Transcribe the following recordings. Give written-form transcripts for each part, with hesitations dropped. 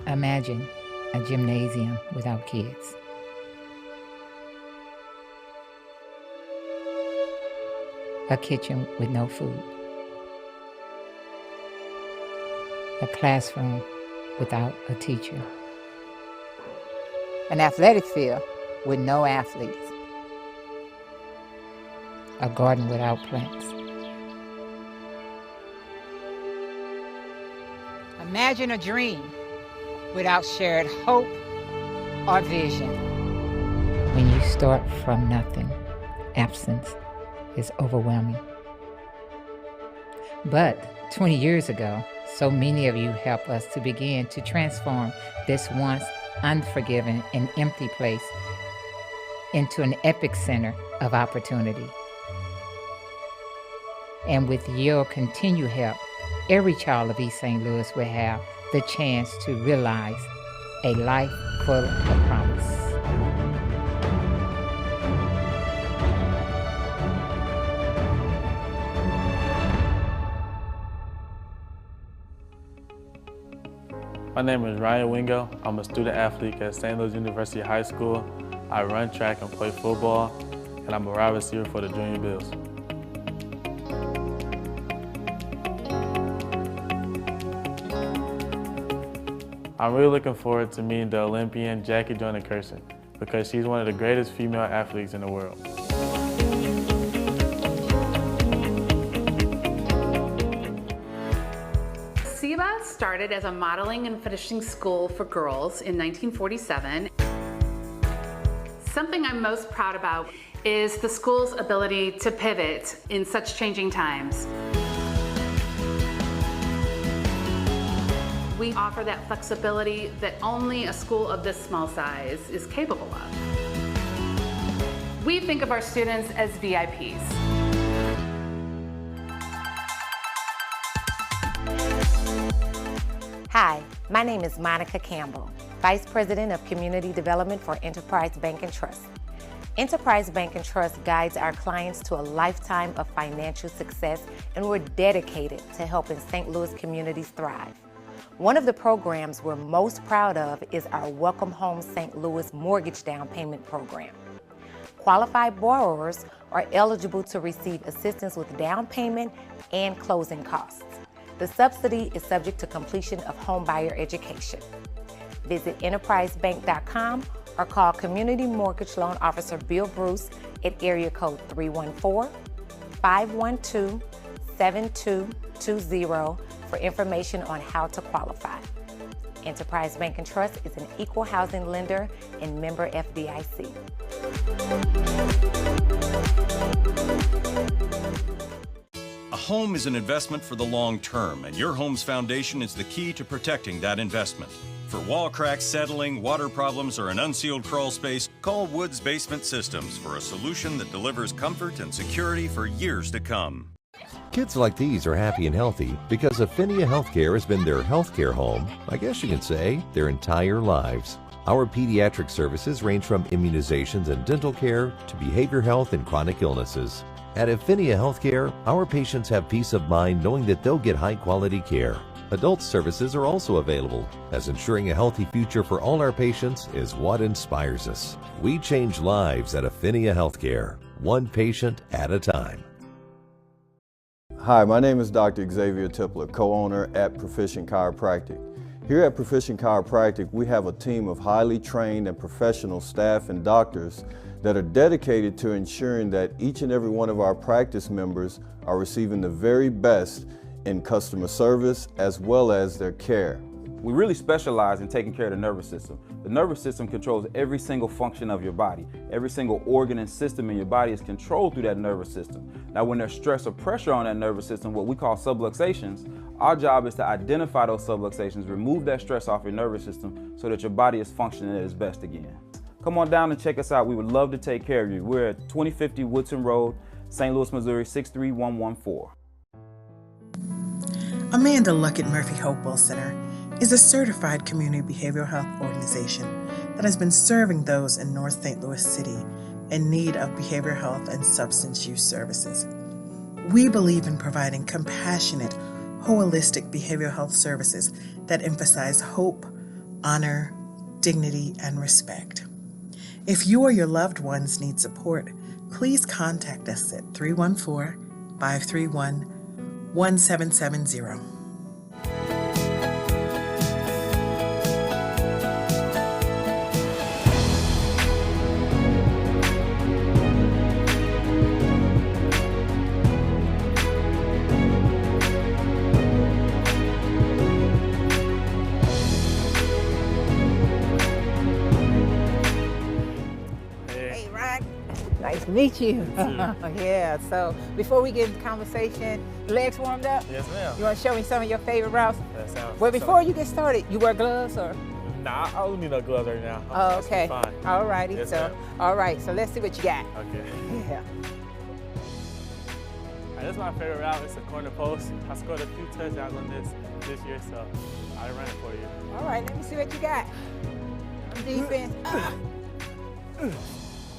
Imagine a gymnasium without kids. A kitchen with no food. A classroom without a teacher. An athletic field with no athletes. A garden without plants. Imagine a dream without shared hope or vision. When you start from nothing, absence is overwhelming. But 20 years ago, so many of you helped us to begin to transform this once unforgiving and empty place into an epic center of opportunity. And with your continued help, every child of East St. Louis will have the chance to realize a life full of promise. My name is Ryan Wingo. I'm a student athlete at St. Louis University High School. I run track and play football, and I'm a wide receiver for the Junior Bills. I'm really looking forward to meeting the Olympian Jackie Joyner-Kersee because she's one of the greatest female athletes in the world. SEBA started as a modeling and finishing school for girls in 1947. Something I'm most proud about is the school's ability to pivot in such changing times. We offer that flexibility that only a school of this small size is capable of. We think of our students as VIPs. Hi, my name is Monica Campbell, Vice President of Community Development for Enterprise Bank and Trust. Enterprise Bank and Trust guides our clients to a lifetime of financial success, and we're dedicated to helping St. Louis communities thrive. One of the programs we're most proud of is our Welcome Home St. Louis Mortgage Down Payment Program. Qualified borrowers are eligible to receive assistance with down payment and closing costs. The subsidy is subject to completion of home buyer education. Visit enterprisebank.com or call Community Mortgage Loan Officer Bill Bruce at area code 314-512-7220 for information on how to qualify. Enterprise Bank and Trust is an equal housing lender and member FDIC. A home is an investment for the long term, and your home's foundation is the key to protecting that investment. For wall cracks, settling, water problems, or an unsealed crawl space, call Woods Basement Systems for a solution that delivers comfort and security for years to come. Kids like these are happy and healthy because Affinia Healthcare has been their healthcare home, I guess you can say, their entire lives. Our pediatric services range from immunizations and dental care to behavior health and chronic illnesses. At Affinia Healthcare, our patients have peace of mind knowing that they'll get high-quality care. Adult services are also available, as ensuring a healthy future for all our patients is what inspires us. We change lives at Affinia Healthcare, one patient at a time. Hi, my name is Dr. Xavier Tipler, co-owner at Proficient Chiropractic. Here at Proficient Chiropractic, we have a team of highly trained and professional staff and doctors that are dedicated to ensuring that each and every one of our practice members are receiving the very best in customer service as well as their care. We really specialize in taking care of the nervous system. The nervous system controls every single function of your body. Every single organ and system in your body is controlled through that nervous system. Now, when there's stress or pressure on that nervous system, what we call subluxations, our job is to identify those subluxations, remove that stress off your nervous system so that your body is functioning at its best again. Come on down and check us out. We would love to take care of you. We're at 2050 Woodson Road, St. Louis, Missouri, 63114. Amanda Luckett Murphy Hopewell Center is a certified community behavioral health organization that has been serving those in North St. Louis City in need of behavioral health and substance use services. We believe in providing compassionate, holistic behavioral health services that emphasize hope, honor, dignity, and respect. If you or your loved ones need support, please contact us at 314-531-1770. Nice to meet you. Yeah, so before we get into conversation, legs warmed up? Yes, ma'am. You want to show me some of your favorite routes? That sounds. Well, before you get started, you wear gloves or? Nah, I don't need no gloves right now. Oh, okay. Fine. All righty. Yes, So, ma'am. all right. So let's see what you got. Okay. Yeah. This is my favorite route. It's a corner post. I scored a few touchdowns on this year, so I ran it for you. All right. Let me see what you got. Defense.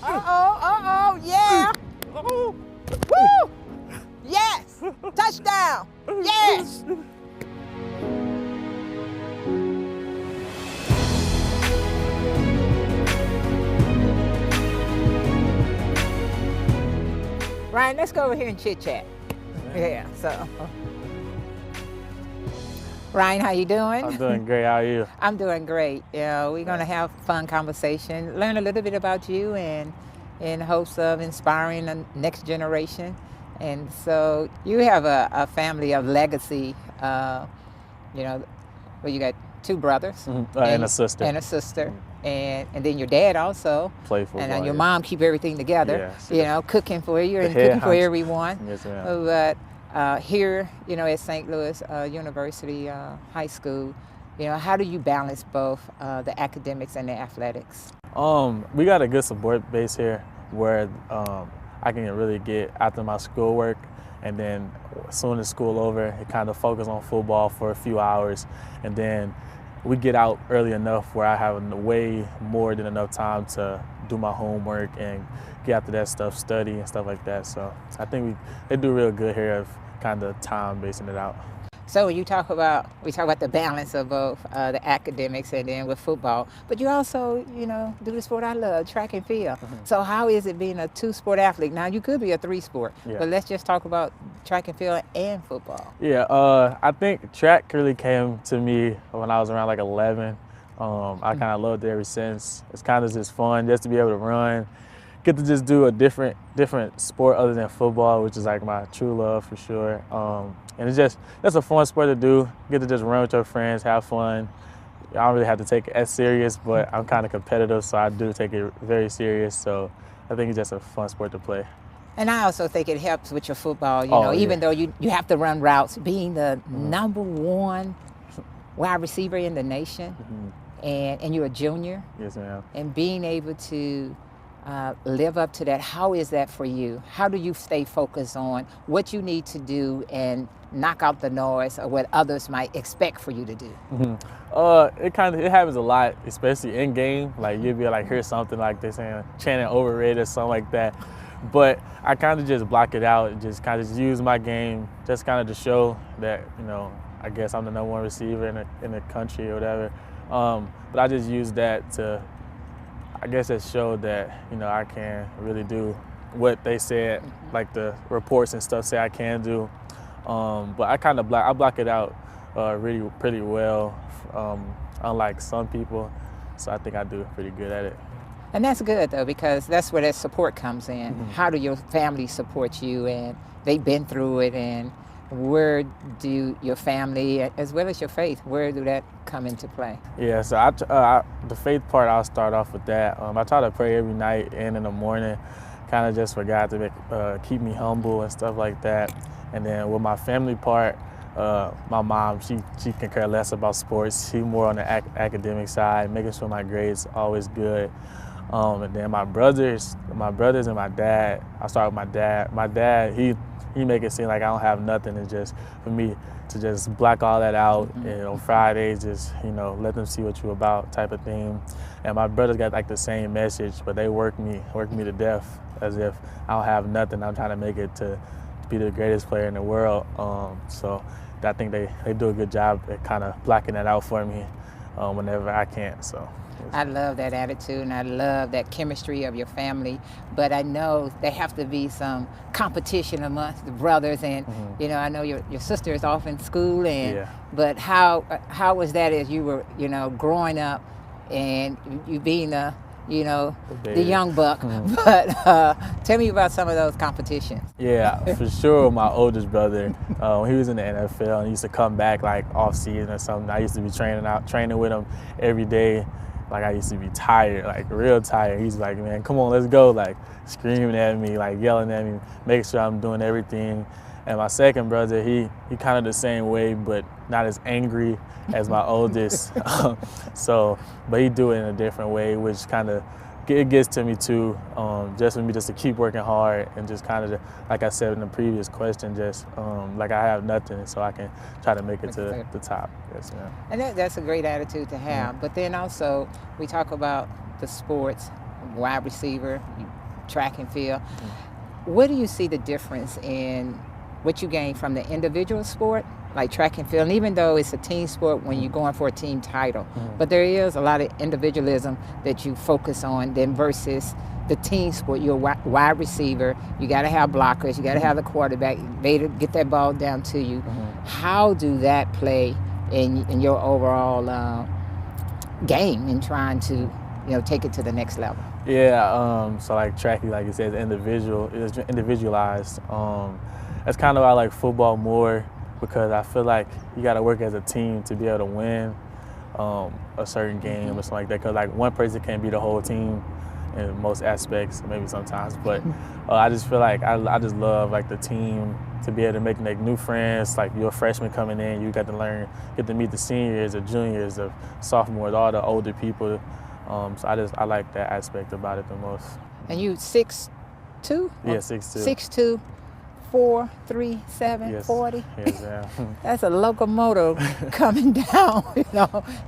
Uh-oh, yeah. Woo! Yes! Touchdown! Yes! Ryan, let's go over here and chit-chat. Yeah, so. Ryan, how you doing? I'm doing great. How are you? I'm doing great. We're going to have fun conversation, learn a little bit about you, and in hopes of inspiring the next generation. And so you have a family of legacy. Well, you got two brothers And a sister. and a sister, and then your dad also. Play football. And your yeah. mom keep everything together. Yeah, Cooking for you and head cooking for honcho. everyone. Yes, ma'am. But here, at St. Louis University High School, how do you balance both the academics and the athletics? We got a good support base here where I can really get after my schoolwork, and then as soon as school over, it kind of focus on football for a few hours, and then we get out early enough where I have way more than enough time to do my homework and get after that stuff, study and stuff like that. So I think they do real good here of kind of time basing it out. So we talk about the balance of both the academics and then with football, but you also, do the sport I love, track and field. So how is it being a two-sport athlete? Now you could be a three-sport, but let's just talk about track and field and football. Yeah, I think track really came to me when I was around like 11. I kind of loved it ever since. It's kind of just fun just to be able to run, get to just do a different sport other than football, which is like my true love for sure. And that's a fun sport to do. Get to just run with your friends, have fun. I don't really have to take it as serious, but I'm kind of competitive, so I do take it very serious. So I think it's just a fun sport to play. And I also think it helps with your football, even though you have to run routes, being the number one wide receiver in the nation, and you're a junior. Yes, ma'am. And being able to live up to that, how is that for you? How do you stay focused on what you need to do and knock out the noise or what others might expect for you to do? It happens a lot, especially in game. Like you'll be like, hear something like they saying chanting overrated or something like that. But I kind of just block it out and just kind of use my game, just kind of to show that I guess I'm the number one receiver in the country or whatever. But I just use that to, I guess, it showed that I can really do what they said, like the reports and stuff say I can do. But I kind of block it out really pretty well, unlike some people. So I think I do pretty good at it. And that's good though, because that's where that support comes in. How do your family support you, and they've been through it, and where do your family as well as your faith, where do that come into play? Yeah, so the faith part, I'll start off with that. I try to pray every night and in the morning, kind of just for God to keep me humble and stuff like that. And then with my family part, my mom, she can care less about sports. She's more on the academic side, making sure my grades always good. And then my brothers and my dad, I'll start with my dad. My dad, he make it seem like I don't have nothing. It's just for me to just block all that out. And on Fridays, just let them see what you're about, type of thing. And my brothers got like the same message, but they work me to death, as if I don't have nothing. I'm trying to make it to be the greatest player in the world. So I think they do a good job at kind of blocking that out for me. whenever I can. So. I love that attitude, and I love that chemistry of your family. But I know there have to be some competition amongst the brothers, and you know, I know your sister is off in school, and Yeah. but how was that as you were, you know, growing up, and you being the young buck? But tell me about some of those competitions. Yeah, for sure. My oldest brother, when he was in the NFL, and he used to come back like off season or something, I used to be training with him every day. Like, I used to be tired, like real tired. He's like, man, come on, let's go. Like, screaming at me, like yelling at me, making sure I'm doing everything. And my second brother, he kind of the same way, but not as angry as my oldest. But he do it in a different way, which kind of it gets to me too. Just for me just to keep working hard and just kind of, like I said in the previous question, just like I have nothing, so I can try to make it to the top. Yes, ma'am. And that's a great attitude to have. But then also, we talk about the sports, wide receiver, track and field. What do you see the difference in what you gain from the individual sport, like track and field, and even though it's a team sport when you're going for a team title, but there is a lot of individualism that you focus on then versus the team sport. You're a wide receiver, you got to have blockers, you got to have the quarterback, they to get that ball down to you. How do that play in your overall game in trying to take it to the next level? Yeah, so like track, like you said, it's individualized. That's kind of why I like football more, because I feel like you got to work as a team to be able to win a certain game or something like that. Because like one person can't be the whole team in most aspects, maybe sometimes. But I just feel like I just love like the team to be able to make new friends. Like you're a freshman coming in, you get to meet the seniors, the juniors, the sophomores, all the older people. So I like that aspect about it the most. And you 6'2"? Yeah, 6'2". 6'2". 4, 3, 7, Yes. 40. Yes, yeah. That's a locomotive coming down.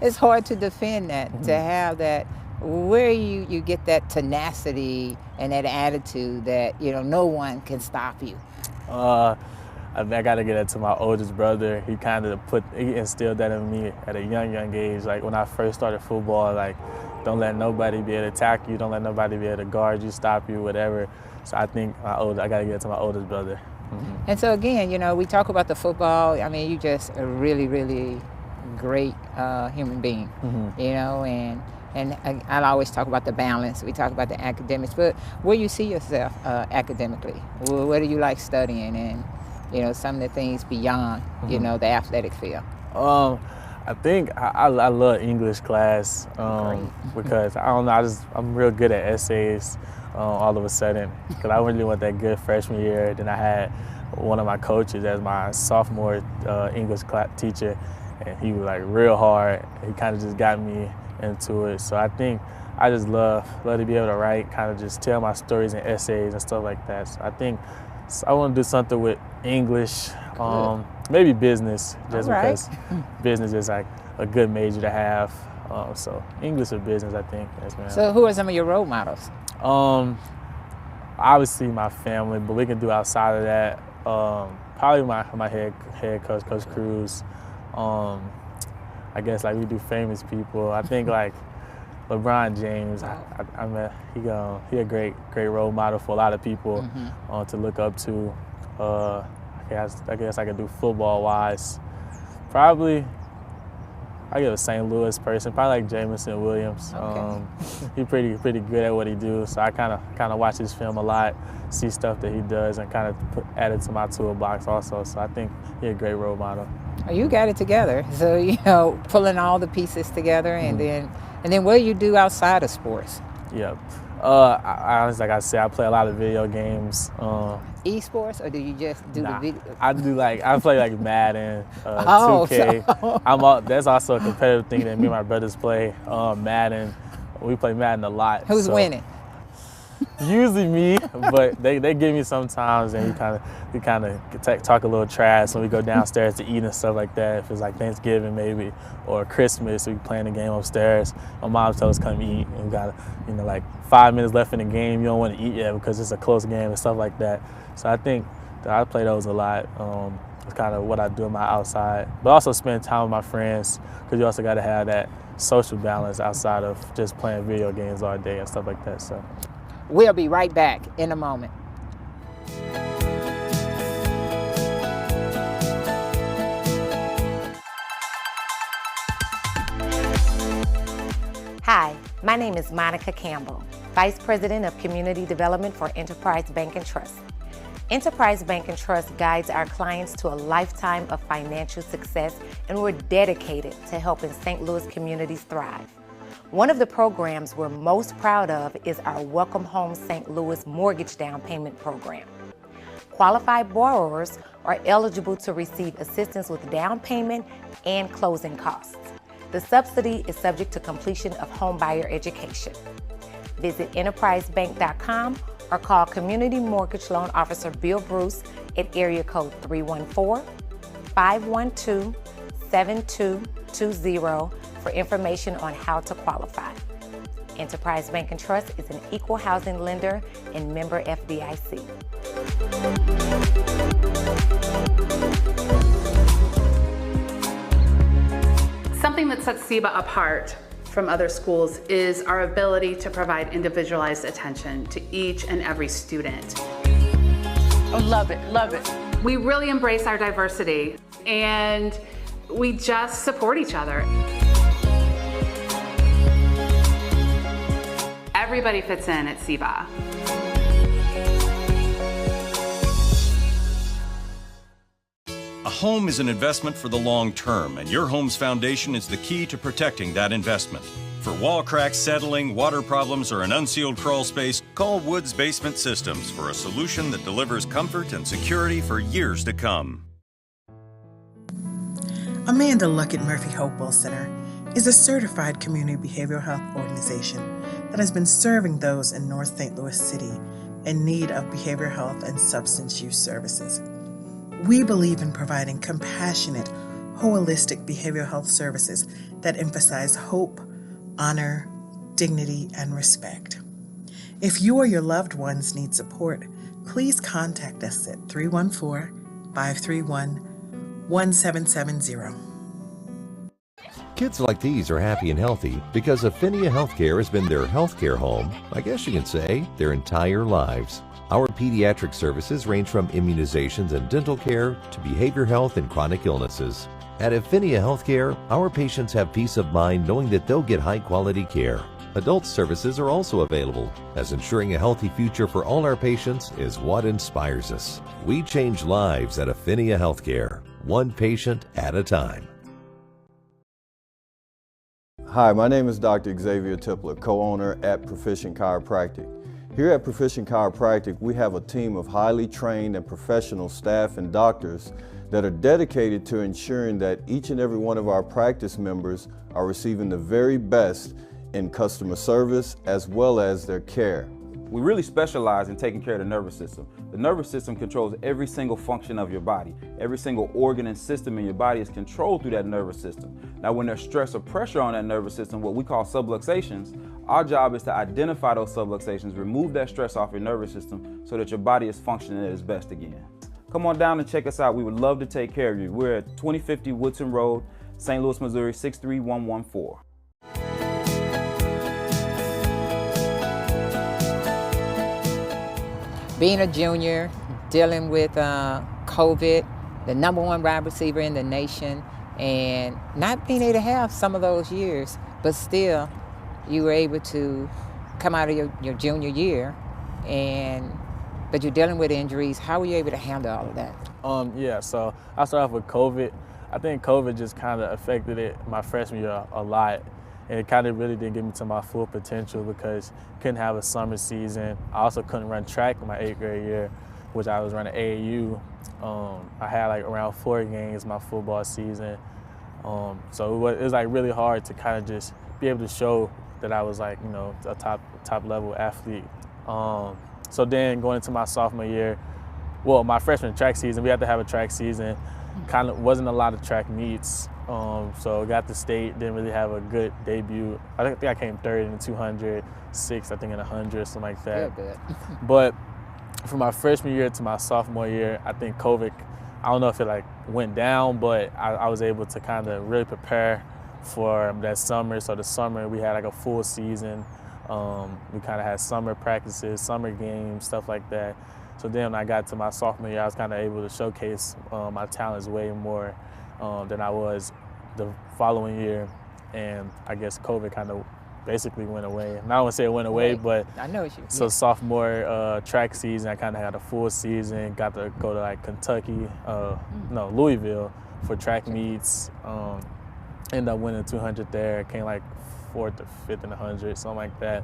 It's hard to defend that, to have that. Where you get that tenacity and that attitude that no one can stop you. I got to get it to my oldest brother. He kind of instilled that in me at a young age. Like when I first started football, like don't let nobody be able to attack you, don't let nobody be able to guard you, stop you, whatever. So I think I got to get it to my oldest brother. And so again, we talk about the football. I mean, you just a really, really great human being, and I always talk about the balance. We talk about the academics, but where you see yourself academically? What do you like studying, and some of the things beyond the athletic field? I think I love English class because I don't know, I'm real good at essays all of a sudden, because I really went that good freshman year. Then I had one of my coaches as my sophomore English class teacher, and he was like real hard. He kind of just got me into it. So I think I just love to be able to write, kind of just tell my stories in essays and stuff like that. So I think I want to do something with English, maybe business, just because business is like a good major to have. So English or business, I think. Yes, ma'am. So who are some of your role models? Obviously my family, but we can do outside of that. Probably my head coach, Coach Cruz. I guess like we do famous people. I think like LeBron James. He a great role model for a lot of people to look up to. I guess I could do football wise. Probably I get a St. Louis person, probably like Jameson Williams. Okay. He's pretty good at what he does. So I kind of watch his film a lot, see stuff that he does, and kind of add it to my toolbox also. So I think he's a great role model. You got it together. So pulling all the pieces together, and then what do you do outside of sports? Yeah. I honestly, like I said, I play a lot of video games. Esports, or do you just do the video? I play like Madden, 2K. That's also a competitive thing that me and my brothers play. Madden, we play Madden a lot. Who's winning? Usually me, but they give me sometimes, and we kind of talk a little trash when we go downstairs to eat and stuff like that. If it's like Thanksgiving maybe or Christmas, we playing the game upstairs. My mom tells us come eat, and we got like 5 minutes left in the game. You don't want to eat yet because it's a close game and stuff like that. So I think that I play those a lot. It's kind of what I do in my outside, but also spend time with my friends, because you also got to have social balance outside of just playing video games all day and stuff like that. So We'll be right back in a moment. Hi, my name is Monica Campbell, Vice President of Community Development for Enterprise Bank and Trust. Enterprise Bank and Trust guides our clients to a lifetime of financial success, and we're dedicated to helping St. Louis communities thrive. One of the programs we're most proud of is our Welcome Home St. Louis mortgage down payment program. Qualified borrowers are eligible to receive assistance with down payment and closing costs. The subsidy is subject to completion of home buyer education. Visit enterprisebank.com or call Community Mortgage Loan Officer Bill Bruce at area code 314-512-7220 for information on how to qualify. Enterprise Bank and Trust is an equal housing lender and member FDIC. Something that sets SEBA apart from other schools is our ability to provide individualized attention to each and every student. Oh, love it, love it. We really embrace our diversity and we just support each other. Everybody fits in at SEBA. A home is an investment for the long term, and your home's foundation is the key to protecting that investment. For wall cracks, settling, water problems, or an unsealed crawl space, call Woods Basement Systems for a solution that delivers comfort and security for years to come. Amanda Luckett Murphy Hopewell Center is a certified community behavioral health organization that has been serving those in North St. Louis City in need of behavioral health and substance use services. We believe in providing compassionate, holistic behavioral health services that emphasize hope, honor, dignity, and respect. If you or your loved ones need support, please contact us at 314-531-1770. Kids like these are happy and healthy because Affinia Healthcare has been their healthcare home, I guess you can say, their entire lives. Our pediatric services range from immunizations and dental care to behavior health and chronic illnesses. At Affinia Healthcare, our patients have peace of mind knowing that they'll get high-quality care. Adult services are also available, as ensuring a healthy future for all our patients is what inspires us. We change lives at Affinia Healthcare, one patient at a time. Hi, my name is Dr. Xavier Tipler, co-owner at Proficient Chiropractic. Here at Proficient Chiropractic, we have a team of highly trained and professional staff and doctors that are dedicated to ensuring that each and every one of our practice members are receiving the very best in customer service as well as their care. We really specialize in taking care of the nervous system. The nervous system controls every single function of your body. Every single organ and system in your body is controlled through that nervous system. Now, when there's stress or pressure on that nervous system, what we call subluxations, our job is to identify those subluxations, remove that stress off your nervous system so that your body is functioning at its best again. Come on down and check us out. We would love to take care of you. We're at 2050 Woodson Road, St. Louis, Missouri, 63114. Being a junior, dealing with COVID, the #1 wide receiver in the nation, and not being able to have some of those years, but still you were able to come out of your junior year, but you're dealing with injuries. How were you able to handle all of that? Yeah, so I started off with COVID. I think COVID just kind of affected my freshman year a lot. And it kind of really didn't get me to my full potential because I couldn't have a summer season. I also couldn't run track in my 8th grade year, which I was running AAU. I had like around 4 games my football season. So it was like really hard to kind of just be able to show that I was like, a top level athlete. So then going into my sophomore year, well, my freshman track season, we had to have a track season. Kind of wasn't a lot of track meets. So got to state, didn't really have a good debut. I think I came 3rd in the 200, 6th, I think in 100, something like that. Good. But from my freshman year to my sophomore year, I think COVID, I don't know if it like went down, but I was able to kind of really prepare for that summer. So the summer we had like a full season. We kind of had summer practices, summer games, stuff like that. So then when I got to my sophomore year, I was kind of able to showcase my talents way more than I was the following year. And I guess COVID kind of basically went away. And I don't want to say it went away, but I know what you. so sophomore track season, I kind of had a full season. Got to go to like Kentucky, no, Louisville for track meets. Ended up winning 200 there. Came like 4th or 5th in the 100, something like that.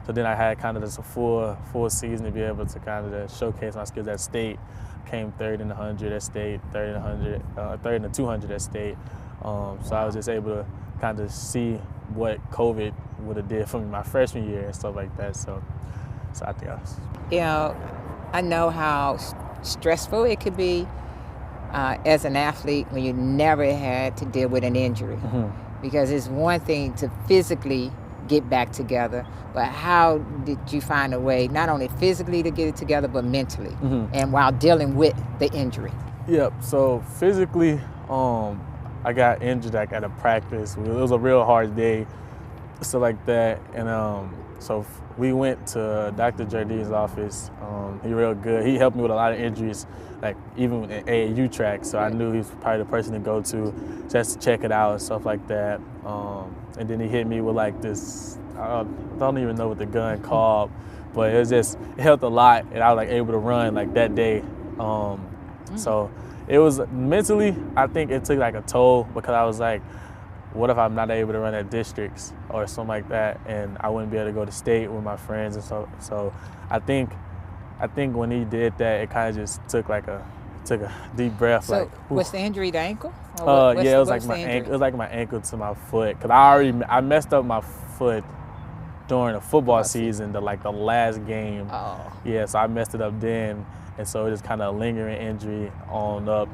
So then I had kind of just a full season to be able to kind of showcase my skills at state. Came 3rd in the 100 at state, 3rd in the 100, 3rd in the 200 at state. So I was just able to kind of see what COVID would have did for me my freshman year and stuff like that. So I think I was. You know, I know how stressful it could be as an athlete when you never had to deal with an injury. Because it's one thing to physically get back together, but how did you find a way not only physically to get it together, but mentally, and while dealing with the injury? Yep, so physically, I got injured like at a practice. It was a real hard day, stuff like that. And so we went to Dr. Jardine's office. He real good. He helped me with a lot of injuries, like even in AAU track. So I knew he was probably the person to go to just to check it out and stuff like that. And then he hit me with like this, I don't even know what the gun called, but it helped a lot. And I was like able to run like that day. So it was mentally, I think it took like a toll because I was like, what if I'm not able to run at districts or something like that, and I wouldn't be able to go to state with my friends and so I think when he did that, it kind of just took a deep breath. So like, was the injury the ankle? Yeah, it was like my ankle. It was like my ankle to my foot because I messed up my foot during the football season, the last game. Oh. Yeah, so I messed it up then, and so it was kind of a lingering injury on up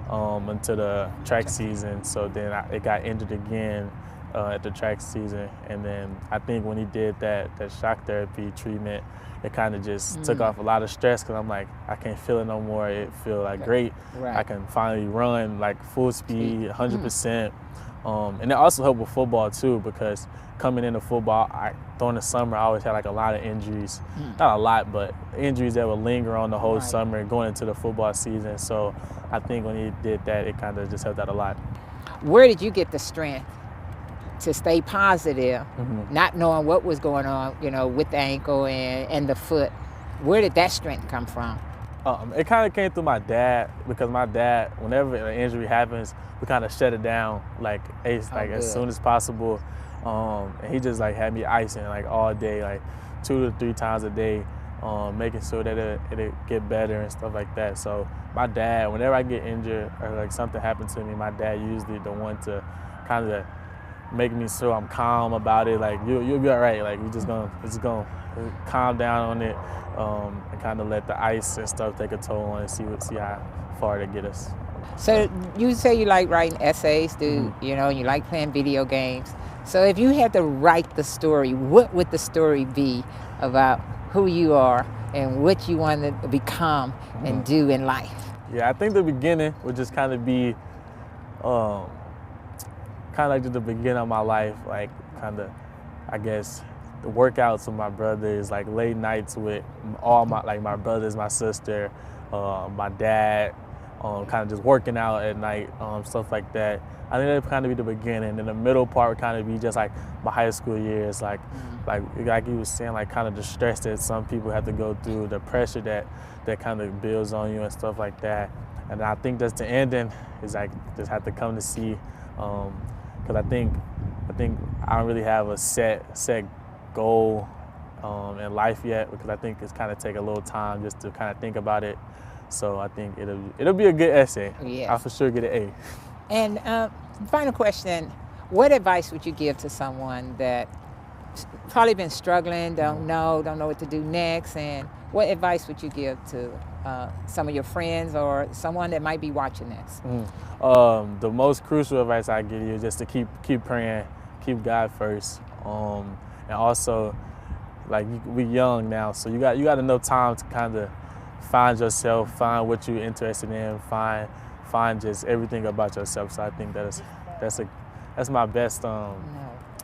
until the track season. So then it got injured again at the track season, and then I think when he did that shock therapy treatment, it kind of just took off a lot of stress because I'm like, I can't feel it no more. It feel like great. Right. I can finally run like full speed, 100%. And it also helped with football too, because coming into football, during the summer, I always had like a lot of injuries. Not a lot, but injuries that would linger on the whole summer going into the football season. So I think when he did that, it kind of just helped out a lot. Where did you get the strength to stay positive, not knowing what was going on, with the ankle and the foot? Where did that strength come from? It kind of came through my dad, because my dad, whenever an injury happens, we kind of shut it down as soon as possible. And he just had me icing all day, 2 to 3 times a day, making sure that it'll get better and stuff like that. So my dad, whenever I get injured or something happened to me, my dad usually the one to kind of make me sure I'm calm about it. You'll be all right. We're just gonna calm down on it, and kind of let the ice and stuff take a toll on it, see how far they get us. So you say you like writing essays, you like playing video games. So if you had to write the story, what would the story be about who you are and what you want to become and do in life? Yeah, I think the beginning would just kind of be just the beginning of my life, I guess the workouts with my brothers, late nights with all my brothers, my sister, my dad, kind of just working out at night, stuff like that. I think that would kind of be the beginning. And the middle part would kind of be just my high school years, like you was saying, kind of the stress that some people have to go through, the pressure that kind of builds on you and stuff like that. And I think that's the ending, is just have to come to see, because I think I don't really have a set goal in life yet, because I think it's kind of take a little time just to kind of think about it. So I think it'll be a good essay. Yeah. I'll for sure get an A. And final question, what advice would you give to someone that probably been struggling, don't know what to do next, and what advice would you give to some of your friends or someone that might be watching this? The most crucial advice I give you is just to keep praying, keep God first, and also we young now, so you got enough time to kind of find yourself, find what you're interested in, find just everything about yourself. So I think that's that's my best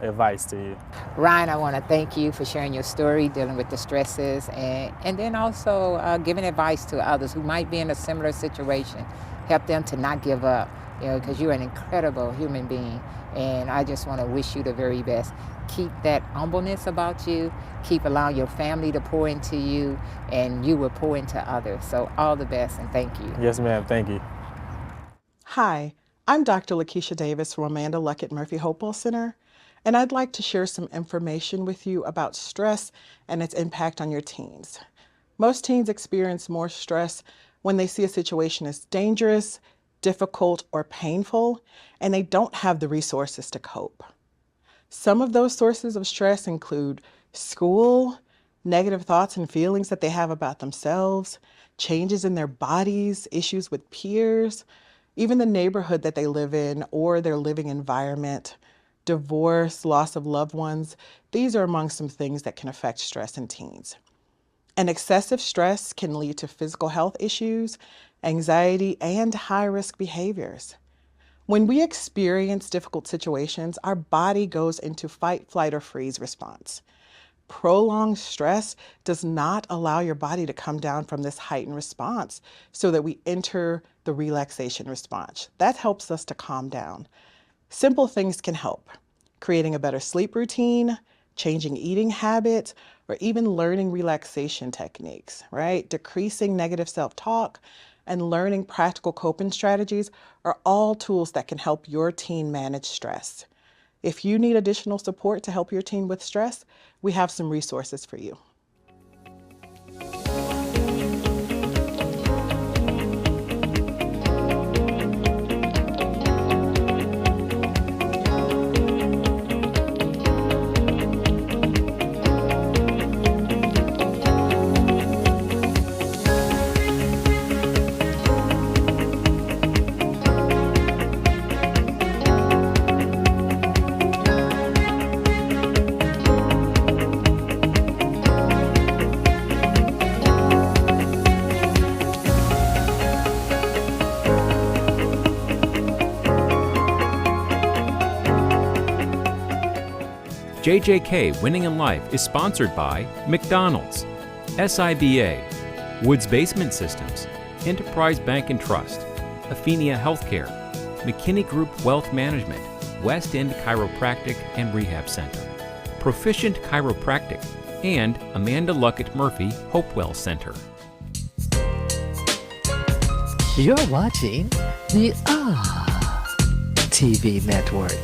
advice to you. Ryan, I want to thank you for sharing your story, dealing with the stresses, and then also giving advice to others who might be in a similar situation. Help them to not give up, because you're an incredible human being. And I just want to wish you the very best. Keep that humbleness about you. Keep allowing your family to pour into you, and you will pour into others. So all the best, and thank you. Yes, ma'am. Thank you. Hi, I'm Dr. Lakeisha Davis from Amanda Luckett Murphy Hopewell Center, and I'd like to share some information with you about stress and its impact on your teens. Most teens experience more stress when they see a situation as dangerous, difficult, or painful, and they don't have the resources to cope. Some of those sources of stress include school, negative thoughts and feelings that they have about themselves, changes in their bodies, issues with peers, even the neighborhood that they live in or their living environment, divorce, loss of loved ones. These are among some things that can affect stress in teens. And excessive stress can lead to physical health issues, anxiety, and high-risk behaviors. When we experience difficult situations, our body goes into fight, flight, or freeze response. Prolonged stress does not allow your body to come down from this heightened response so that we enter the relaxation response. That helps us to calm down. Simple things can help. Creating a better sleep routine, changing eating habits, or even learning relaxation techniques, right? Decreasing negative self-talk and learning practical coping strategies are all tools that can help your teen manage stress. If you need additional support to help your teen with stress, we have some resources for you. JJK Winning in Life is sponsored by McDonald's, SIBA, Woods Basement Systems, Enterprise Bank and Trust, Athenia Healthcare, McKinney Group Wealth Management, West End Chiropractic and Rehab Center, Proficient Chiropractic, and Amanda Luckett Murphy Hopewell Center. You're watching the TV Network.